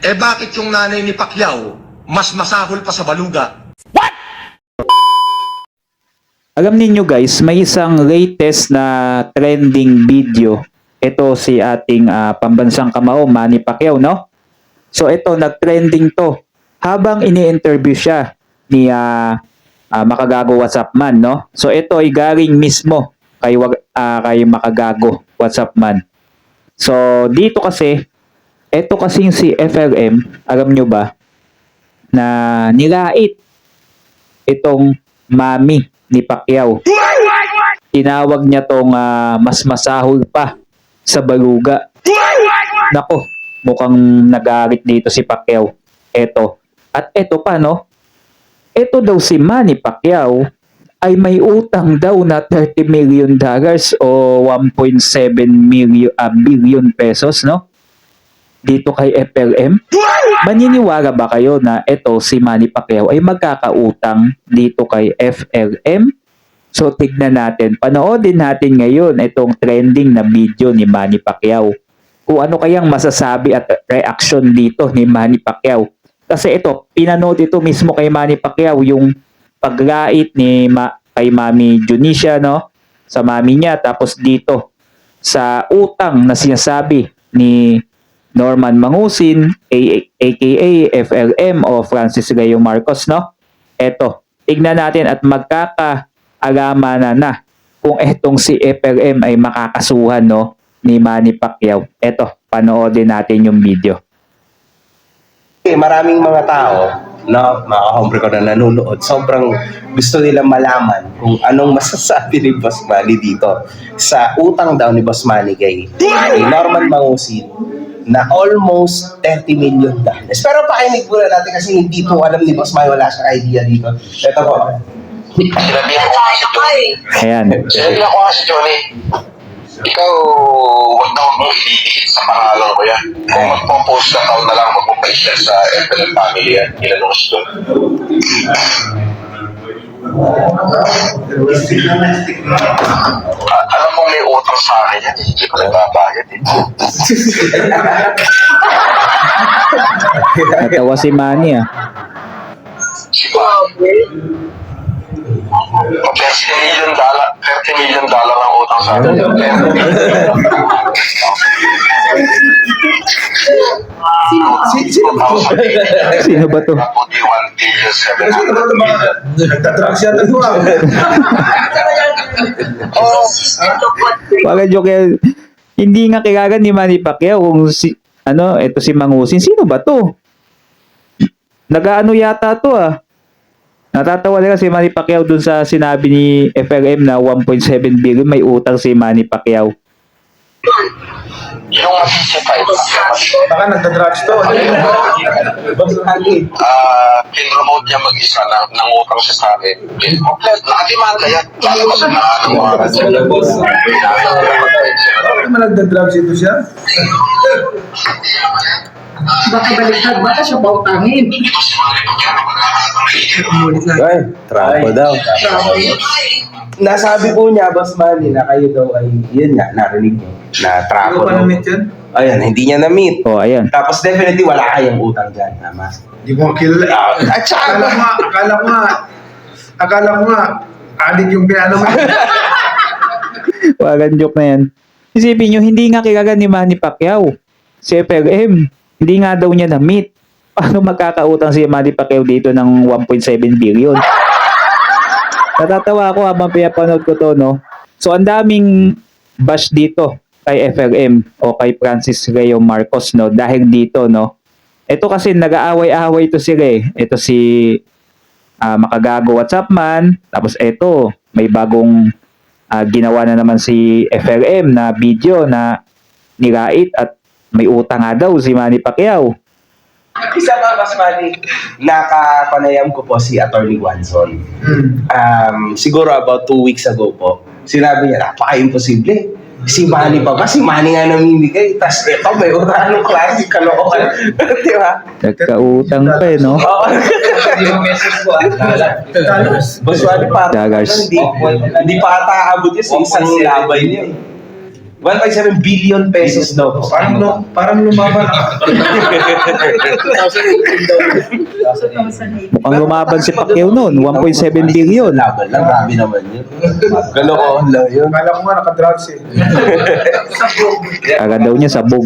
Eh bakit yung nanay ni Pacquiao mas masahol pa sa baluga? Alam ninyo guys, may isang latest na trending video. Ito si ating pambansang kamao, Manny Pacquiao, no? So ito, nag-trending to. Habang ini-interview siya ni Makagago WhatsApp Man, no? So ito ay galing mismo kay Makagago WhatsApp Man. So dito kasi, ito kasing si FLM, alam nyo ba, na nilait itong mami ni Pacquiao. Tinawag niya tong mas masahol pa sa baluga. Nako, mukhang nagalit dito si Pacquiao. Eto. At eto pa, no? Eto daw si Manny Pacquiao ay may utang daw na $30 million o 1.7 billion pesos, no? Dito kay FLM. Maniniwala ba kayo na ito si Manny Pacquiao ay magkakautang dito kay FLM? So tignan natin, panoodin natin ngayon itong trending na video ni Manny Pacquiao. Kung ano kayang masasabi at reaction dito ni Manny Pacquiao. Kasi ito, pinanood ito mismo kay Manny Pacquiao yung paglait ni kay Mami Junicia, no? Sa mami niya. Tapos dito sa utang na sinasabi ni Norman Mangusin, aka FLM o Francis Rayo Marcos, no? Eto, tignan natin at magkakaalaman na kung etong si FLM ay makakasuhan, no, ni Manny Pacquiao. Eto, panoodin natin yung video. Maraming mga tao na mga hombre ko na nanonood, sobrang gusto nilang malaman kung anong masasabi ni Boss Manny dito sa utang daw ni Boss Manny kay Norman Mangusin na almost $30 million. Pero pakinig muna natin kasi hindi po alam ni Boss Manny, wala siyang idea dito. Ito po. Sinabihan ko nga si Johnny. Ayan. Sinabihan ko nga si Johnny. Ikaw, huwag na huwag mong ididikit sa pangalan ko yan. Kung magpo-post ka na lang, magpo-post sa FLM family yan. Ilanong si Johnny. Alam mo may utang sa akin yan, hindi ko nagbabayad eh. Natawa si Manny, $30 million ang utang sa akin. Sino ba to? 1,700,000,000. Nagtatrack siya ito. Wala joke yan. Hindi nga kilala ni Manny Pacquiao kung ito si Mangusin. Sino ba to? Nag-ano yata to Natatawa nila si Manny Pacquiao dun sa sinabi ni FLM na 1.7 billion may utang si Manny Pacquiao. Yung masisipay. Baka nagtatrack to. Boss Manny. Pinromote niya mag-isa na nangutang siya sa akin. Complete, nakadimanda yan. Sabi ko sa mga Bakit naman nagtatrack ito siya? Baka baliktad, baka siya pautangin. Ay, trapo daw. Nasabi po niya, Boss Manny, na kayo daw ay, yun nga, narinig niyo, na trapo daw. Ayan, hindi niya na-meet. Oh, ayan. Tapos definitely wala kayong utang dyan, tama? Hindi mo kilala. At saka, Akala ko nga, adik yung piano mo. Wagan joke na yan. Isipin nyo, hindi nga kilala ni Manny Pacquiao. Si FLM, hindi nga daw niya na-meet. Paano magkakautang si Manny Pacquiao dito ng 1.7 billion? Natatawa ako habang pinapanood ko to, no? So, ang daming bash dito kay FLM o kay Francis Rayo Marcos, no? Dahil dito, no? Ito kasi nag-aaway-aaway to sila Ito si Makagago WhatsApp Man. Tapos ito, may bagong ginawa na naman si FLM na video na nilait at may utang nga daw si Manny Pacquiao. isa pa, Boss Manny, nakapanayam ko po si Attorney Wanson. Siguro about 2 weeks ago po, sinabi niya, napaka-imposible. Si Manny pa ba? Si Manny nga namimigay. Tapos ito, may anong klase kalookan. Di ba? Nagkautang pa no? Oo. Yung message ko, Boss Manny pa. Daggers. Hindi pa ata aabot yun sa isang labay niya. 1.7 billion pesos daw po. Parang lumaban. Mukhang lumaban si Pacquiao noon, 1.7 billion. Laban lang, grabe naman yun. Ganoon lang yun. Kala ko nga nakadrugs eh. Kaya daw niya sabog.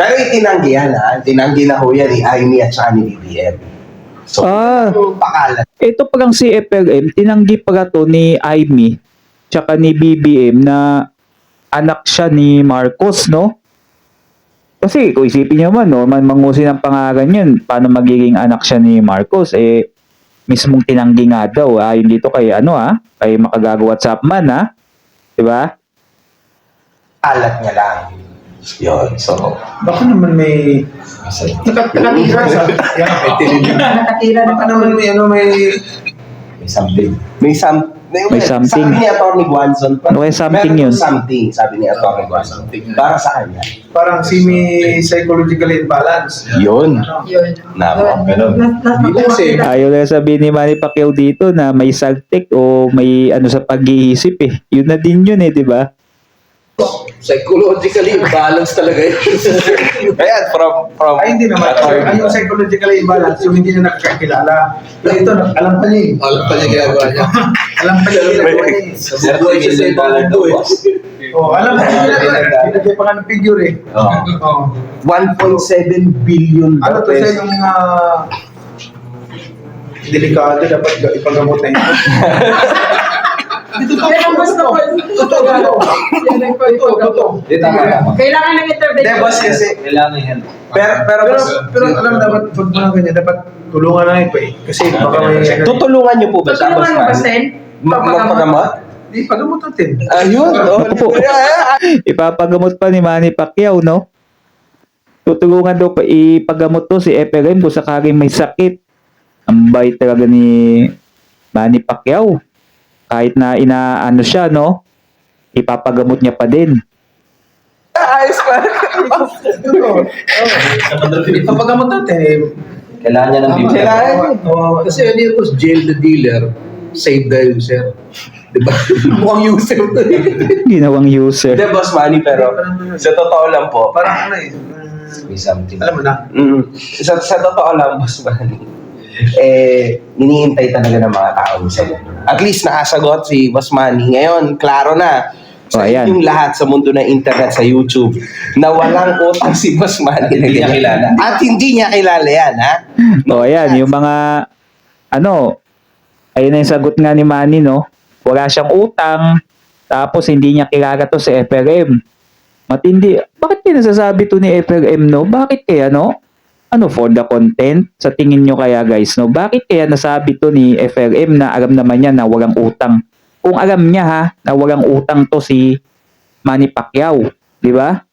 Pero itinanggi yan ha. Tinanggi na ho yan ni Aimee at saka ni BBM. So, pakalat. Ito pagang si FLM, tinanggi pa to ni Aimee tsaka ni BBM na anak siya ni Marcos, no? Kasi kung isipin niyo man, no, mangusin ang pangalan yun, paano magiging anak siya ni Marcos? Mismong tinanggi nga daw, ayon dito kay kay Makagago WhatsApp man, diba? Alat niya lang. Yun, so. Baka naman may... Nakatira sa... Nakatira na Baka naman may May something. May something. something. Sabi ni Atty. Guanzon. Okay, something meron yun. Something, sabi ni Atty. Guanzon. Para sa kanya. parang semi-psychological imbalance. Yun. Yun. Nako, ganun. Ayaw na sabihin ni Manny Pacquiao dito na may saltik o may ano sa pag-iisip eh. Yun na din yun di ba? Psychologically imbalance talaga yun. Ayan, from Ay, hindi naman. Ay, yung psychological imbalance, yung hindi na nakakakilala. Pero ito, alam pa niya eh. Alam pa niya ginagawa niya. Alam pa niya ginagawa niya eh. Sa buhay siya sa ibang mundo eh. Oh, alam pa niya ginagawa. Binigay pa nga ng figure eh. Oh. 1.7 billion. Ano to sa yung delikado, dapat ipagamot na ito. Yan ang gusto ko. Totoo. Yan ang Totoo. Kailangan ng intervention. Hindi, boss, kasi Kailangan yan. Pero alam dapat pag mga ganyan, dapat tulungan na ito eh. Kasi baka may... tutulungan niyo po ba siya, Tutulungan mo ba, boss? Sen? Magpagamot? Di, pagamot natin. Ayun. Opo. Ipapagamot pa ni Manny Pacquiao, no? Tutulungan daw pa ipagamot to si FLM kung sakaling may sakit. Ang bait talaga ni Manny Pacquiao. Kahit na inaano siya, no? Ipapagamot niya pa din. Ayos pa. Papagamot natin eh. Kailangan niya ng bibig. Kailangan. Kasi ano yun, boss, jail the dealer, save the user. Diba? Mukhang user to eh. Ginawang user. Hindi, boss Manny, pero sa totoo lang po, Parang ano eh. May something. Alam mo na. sa totoo lang, boss Manny, iniintay talaga ng mga tao sa mundo. At least nakasagot si Boss Manny. Ngayon, klaro na sa ayan. inyong lahat sa mundo ng internet, sa YouTube, na walang utang si Boss Manny. Hindi niya kilala. At hindi niya kilala yan, ha? O ayan, yung mga ayun na yung sagot nga ni Manny, no? Wala siyang utang, tapos hindi niya kilala to si FLM. Matindi. Bakit pinasasabi to ni FLM, no? Bakit kaya, no? For the content? Sa tingin nyo kaya, guys, no? Bakit kaya nasabi to ni FLM na alam naman niya na walang utang? Kung alam niya, na walang utang to si Manny Pacquiao. Di ba?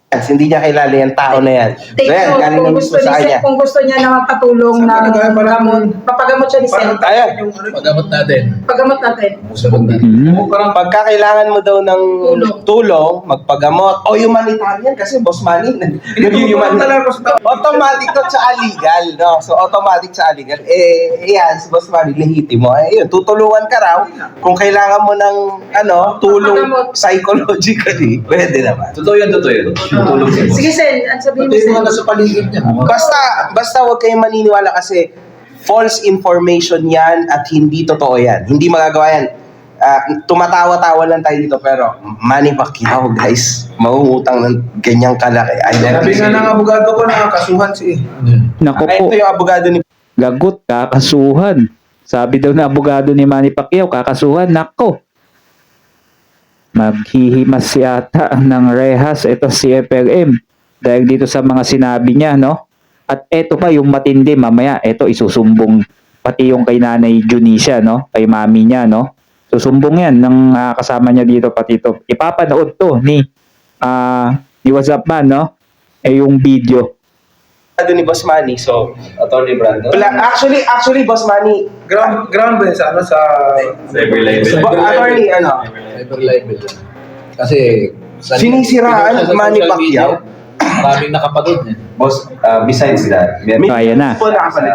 Hindi niya kilala yung tao na yan. Take Ayan, note, galing kung na gusto mismo sa ni Sen, kanya. kung gusto niya na magpatulong Sabi ng na kaya parang- gamot, papagamot siya ni Sen. Parang tayo yung ano. Pagamot natin. Pagamot natin. Sagot natin. Mhm. Parang pagka kailangan mo daw ng tulong, magpagamot, o humanitarian kasi Boss Manny, Tumutulong talaga ako sa tao. automatic to sa illegal, no? So automatic sa illegal. Yan, si Boss Manny, lehitimo. Yun, tutulungan ka raw. Kung kailangan mo ng, tulong Papagamot. psychologically, pwede naman. Totoo yan. Tutulong si boss. Sige, Sen, ang sabihin mo, Pati yung Sen. mga nasa paligid niya. Basta huwag kayong maniniwala kasi false information yan at hindi totoo yan. Hindi magagawa yan. Tumatawa-tawa lang tayo dito pero Manny Pacquiao, guys, mangungutang ng ganyang kalaki. Sabi nga ng abogado ko na kasuhan si Nako po. Ito yung abogado ni Gagot, kakasuhan. Sabi daw na abogado ni Manny Pacquiao, kakasuhan. Nako. Maghihimas yata ng rehas ito si FLM dahil dito sa mga sinabi niya, no? At eto pa yung matindi, mamaya eto isusumbong pati yung kay Nanay Junicia, no? Kay mami niya, no? Susumbong yan ng kasama niya dito pati ito. Ipapanood to ni WhatsApp man, no? Yung video. ni Boss Manny. So, Attorney Brando. actually Boss Manny, ground ba yun sa ano sa Cyber libel. attorney, Cyber libel. Kasi sinisiraan Manny Pacquiao. Maraming nakapanood eh. Boss, besides that, Kaya na. po nakapalit.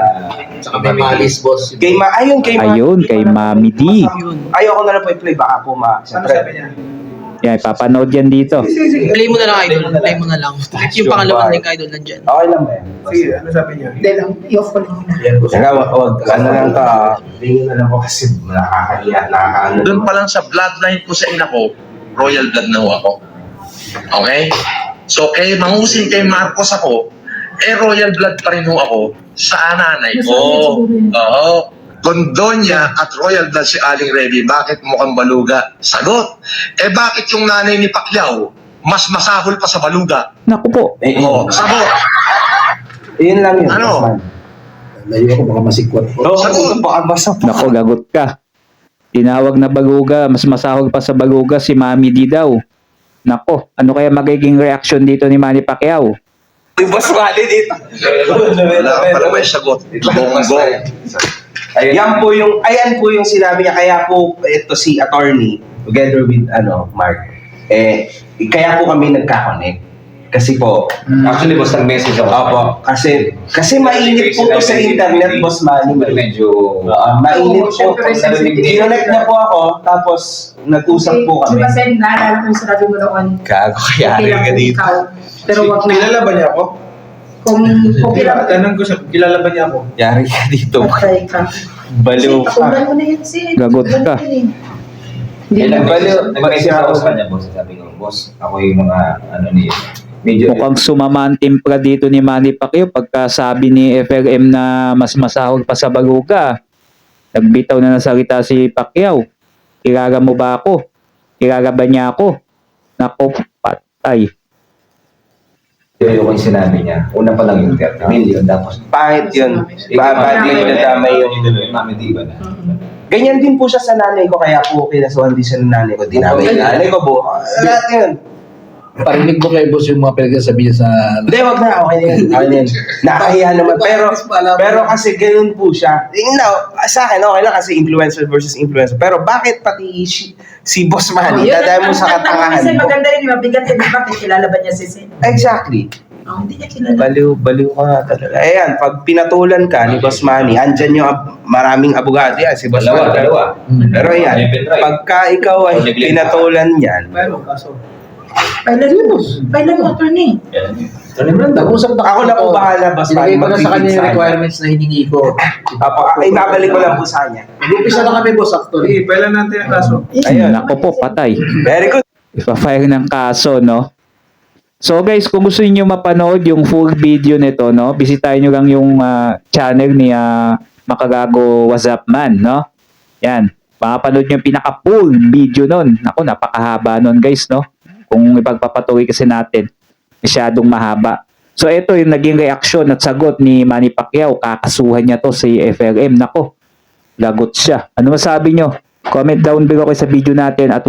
Saka may malis, boss. Ayun, Ayun, kay Mami D. Ayoko na lang po i-play, baka po Ano sabi niya? Yan, papanood yan dito. Play mo na lang, idol. Play mo na lang. Yung pangalawang link, idol, nandyan. Okay lang ba yan? Sige, ano sabi niya? Hindi lang, i-off ko lang muna. Saka wag, ano lang ka, tingin na lang po kasi nakakahiya, nakakaano. Doon pa lang sa bloodline ko sa ina ko, royal blood na ho ako. Okay? So, kay mangusing kay Marcos ako, royal blood pa rin ho ako sa nanay ko. Oo. Condonia at royal blood si Aling Revy. Bakit mukhang baluga? Sagot. Bakit yung nanay ni Pacquiao mas masahol pa sa baluga? Naku po. Oo, sagot. Yun lang yun. Ano? Bossman. Layo ako, baka masikwat. Oo, Sagot. baka basta po. Naku, gagot ka. Tinawag na baluga, mas masahol pa sa baluga si Mami D daw. Nako, ano kaya magiging reaction dito ni Manny Pacquiao? Yung boss Wally dito. Wala ka pala may sagot. Bongbong. Ayan po yung sinabi niya, kaya po ito si attorney, together with Mark, kaya po kami nagka-connect. Kasi po, Actually, boss, nag-message ako. opo, kasi mainit po to sa internet, boss Manny. Medyo... Mainit po. Siyempre, sensitive. Kinonect na po ako, tapos nag-usap po Di kami. ba, Sen, naalala ko yung sinabi mo noon, Gago, kaya okay lang ka kung dito. ikaw. Pero wag na. Kilala ba niya ako? Kung okay lang, Tanong ko siya, kilala ba niya ako? Yari ka dito. patay ka. Baliw Kasi, ka. takulan mo na yan, Sen. Gagot ka. Takulan mo yan eh. Hindi Eh, na. nag-message ako sa kanya, boss. Sabi ko, boss, ako yung mga, medyo... Mukhang sumama ang timpla dito ni Manny Pacquiao pagka sabi ni FRM na mas masahol pa sa baluga. Nagbitaw na ng salita si Pacquiao. Kilala mo ba ako? Kilala ba niya ako? Nako, patay. Yung sinabi niya, una pa lang yung 30 million, tapos... Pangit yun. Badly nadamay yung... Mami, di ba na? Ganyan din po siya sa nanay ko, kaya po kinasuhan din siya ng nanay ko. Dinamay yung nanay ko po. Lahat yun. Parinig mo kay boss yung mga pinagsasabi niya sa... Hindi, wag na. Okay na yun. Okay na yun. Nakahiya naman. Pero kasi ganun po siya. Now, sa akin, okay lang kasi influencer versus influencer. Pero bakit pati si Boss Manny, dadaya mo sa katangahan Kasi mo? maganda rin, mabigat din. Bakit kilala ba niya si Sen? Exactly. Oh, hindi niya kilala. Baliw ka nga talaga. Ayan, pag pinatulan ka ni Boss Manny, andyan yung maraming abogado yan, si Boss Manny. Dalawa. Pero ayan, pagka ikaw ay pinatulan yan, Pero, kaso. Pailan mo, boss. Pailan mo, attorney. Nag-usap na Ako na po bahala, Boss Sinigay ko na sa kanya Manny. yung requirements na hiningi ko. Ay, babalik ko lang po sa kanya. Nag-upisa na kami, boss, actually. Sige, pailan natin ang kaso. Ayun. Nako po, patay. Very good. Ipa-file ng kaso, no? So guys, kung gusto niyo mapanood yung full video nito, no? Bisitahin niyo lang yung channel ni Makagago WhatsApp Man, no? Yan. Makapanood niyo yung pinaka-full video nun. Naku, napakahaba nun, guys, no? Kung ipagpapatuloy kasi natin, masyadong mahaba. So ito yung naging reaksyon at sagot ni Manny Pacquiao. Kakasuhan niya to si FRM. Nako, lagot siya. Ano masabi niyo? Comment down below kayo sa video natin at